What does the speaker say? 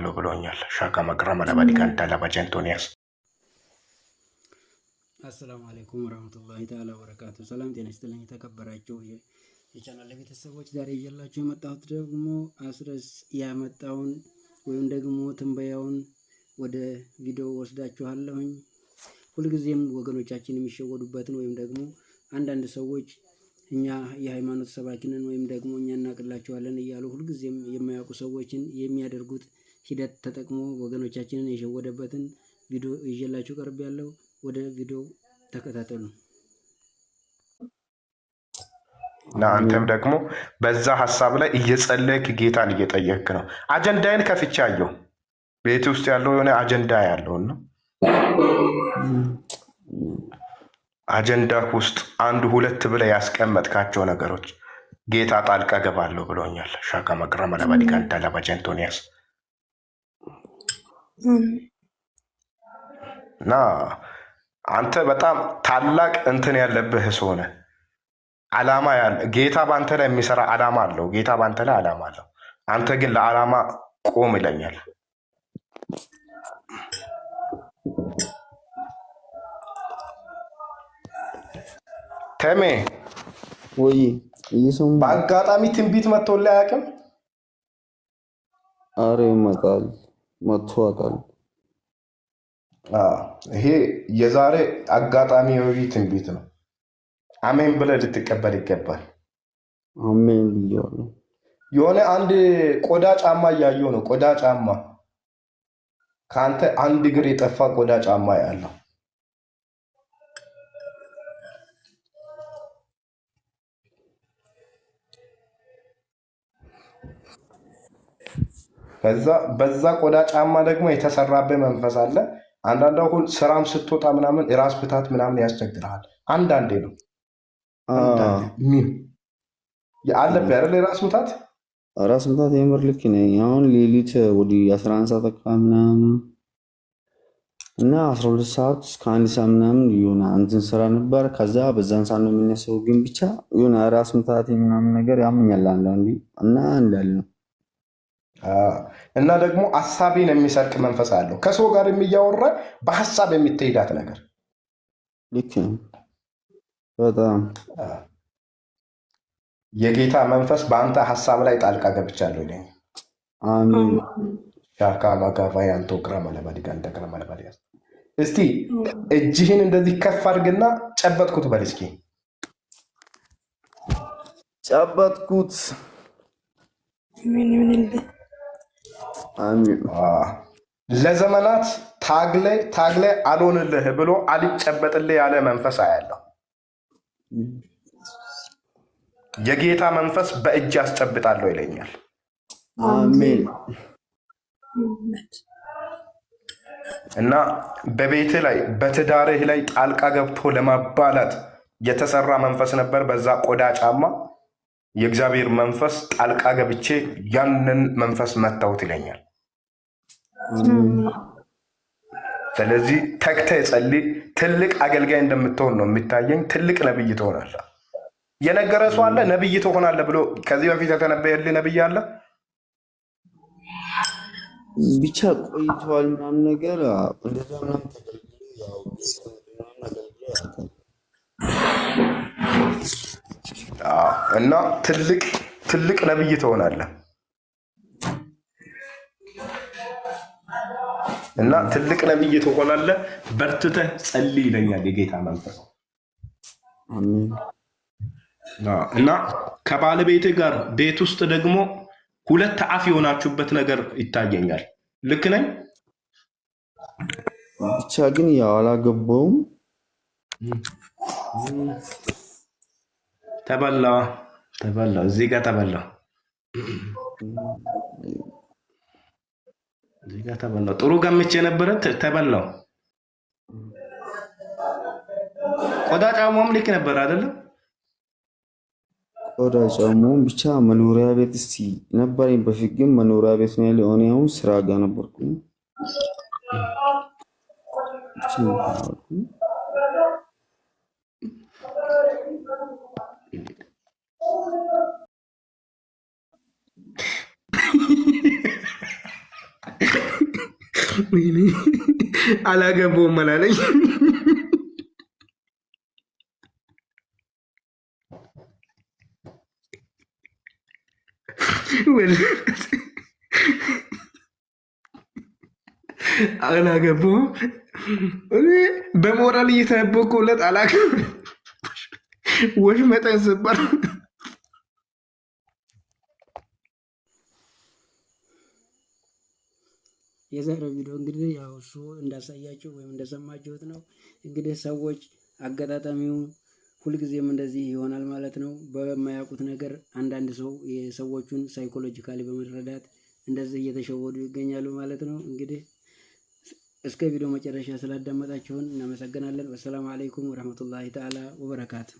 ገባለሁ ብሎኛል። ሻካ መቅረመ ለባዲጋን ዳላባጀንቶኒያስ አሰላሙ አለይኩም ወራህመቱላሂ ተዓላ ወበረካቱ። ሰላም ጤና ይስጥልኝ የተከበራችሁ የቻናል ቤተሰቦች፣ ዛሬ ይዤላችሁ የመጣሁት ደግሞ አስረስ ያመጣውን ወይም ደግሞ ትንበያውን ወደ ቪዲዮ ወስዳችኋለሁኝ። ሁልጊዜም ወገኖቻችን የሚሸወዱበትን ወይም ደግሞ አንዳንድ ሰዎች እኛ የሃይማኖት ሰባኪንን ወይም ደግሞ እኛ እናቅላቸዋለን እያሉ ሁልጊዜም የማያውቁ ሰዎችን የሚያደርጉት ሂደት ተጠቅሞ ወገኖቻችንን የሸወደበትን ቪዲዮ ይዤላችሁ ቀርቤያለሁ። ወደ ቪዲዮ ተከታተሉ። እና አንተም ደግሞ በዛ ሀሳብ ላይ እየጸለይክ ጌታን እየጠየክ ነው። አጀንዳዬን ከፍቼ አየሁ። ቤት ውስጥ ያለው የሆነ አጀንዳ ያለውና አጀንዳ ውስጥ አንድ ሁለት ብለህ ያስቀመጥካቸው ነገሮች ጌታ ጣልቃ ገባለሁ ብሎኛል። ሻካ መቅረመ ለባዲጋን ዳላባጀንቶኒያስ እና አንተ በጣም ታላቅ እንትን ያለብህ ሰው ነህ። ዓላማ ያለ ጌታ በአንተ ላይ የሚሰራ ዓላማ አለው። ጌታ በአንተ ላይ ዓላማ አለው። አንተ ግን ለዓላማ ቆም ይለኛል። ተሜ ወይ እየሰሙ በአጋጣሚ ትንቢት መጥቶልህ አያውቅም? አረ ይመጣል መጥቶ አውቃል። ይሄ የዛሬ አጋጣሚ የወቢ ትንቢት ነው። አሜን ብለህ ልትቀበል ይገባል። አሜን ብያለሁ። የሆነ አንድ ቆዳ ጫማ እያየሁ ነው። ቆዳ ጫማ ከአንተ አንድ እግር የጠፋ ቆዳ ጫማ ያለው በዛ ቆዳ ጫማ ደግሞ የተሰራበት መንፈስ አለ። አንዳንድ አሁን ስራም ስትወጣ ምናምን የራስ ብታት ምናምን ያስቸግርሃል። አንዳንዴ ነው አለብህ አይደል? የራስ ምታት ራስ ምታት የምር ልክ ነኝ። አሁን ሌሊት ወደ 11 ሰዓት አካባቢ ምናምን እና 12 ሰዓት እስከ 1 ሰዓት ምናምን የሆነ እንትን ስራ ነበር። ከዛ በዛን ሰዓት ነው የሚነሳው። ግን ብቻ የሆነ ራስ ምታት ምናምን ነገር ያመኛል አንዳንዴ እና እንዳለ ነው። እና ደግሞ ሀሳቤን የሚሰርቅ መንፈስ አለው። ከሰው ጋር የሚያወራ በሀሳብ የምትሄዳት ነገር ልክ ነው። በጣም የጌታ መንፈስ በአንተ ሀሳብ ላይ ጣልቃ ገብቻለሁ ይለኝ። አሜን። ሻካ ማጋፋ ያንቶ ክረመለበዲጋ እንደክረመለበዲያ እስቲ እጅህን እንደዚህ ከፍ አድርግና ጨበጥኩት በል እስኪ። ጨበጥኩት። ለዘመናት ታግለ አልሆንልህ ብሎ አልጨበጥልህ ያለ መንፈስ አያለሁ። የጌታ መንፈስ በእጅ ያስጨብጣለሁ ይለኛል። አሜን። እና በቤትህ ላይ በትዳርህ ላይ ጣልቃ ገብቶ ለማባላት የተሰራ መንፈስ ነበር በዛ ቆዳ ጫማ። የእግዚአብሔር መንፈስ ጣልቃ ገብቼ ያንን መንፈስ መታወት ይለኛል። ስለዚህ ተግተህ ጸልይ። ትልቅ አገልጋይ እንደምትሆን ነው የሚታየኝ። ትልቅ ነብይ ትሆናለህ። የነገረ ሰው አለ ነብይ ትሆናለህ ብሎ ከዚህ በፊት የተነበየልህ ነብይ አለ? ብቻ ቆይቷል ምናምን ነገር እንደዛ ምናምን እና ትልቅ ነብይ ትሆናለህ። እና ትልቅ ነብይ ትሆናለህ። በርትተህ ጸልይ ይለኛል የጌታ መንፈስ። እና ከባለቤትህ ጋር ቤት ውስጥ ደግሞ ሁለት አፍ የሆናችሁበት ነገር ይታየኛል። ልክ ነኝ? ብቻ ግን ያው አላገባውም። ተበላ እዚህ ጋር ተበላ። ጥሩ ገምቼ ነበረ። ተበላው። ቆዳ ጫማውም ልክ ነበር አይደለም? ቆዳ ጫማውም ብቻ መኖሪያ ቤት እስቲ ነበረኝ በፊት፣ ግን መኖሪያ ቤት ነው ያለው። እኔ አሁን ስራ ጋር ነበርኩ። አላገባውም አላለኝ። አላገባውም በሞራል እየተነበኩለት አላገባውም ወሽመጠን ስባል የዛሬው ቪዲዮ እንግዲህ ያው እሱ እንዳሳያችሁ ወይም እንደሰማችሁት ነው። እንግዲህ ሰዎች አጋጣሚውን ሁልጊዜም እንደዚህ ይሆናል ማለት ነው። በማያውቁት ነገር አንዳንድ ሰው የሰዎቹን ሳይኮሎጂካሊ በመረዳት እንደዚህ እየተሸወዱ ይገኛሉ ማለት ነው። እንግዲህ እስከ ቪዲዮ መጨረሻ ስላዳመጣችሁን እናመሰግናለን። ወሰላሙ አለይኩም ወረህመቱላሂ ተዓላ ወበረካቱ።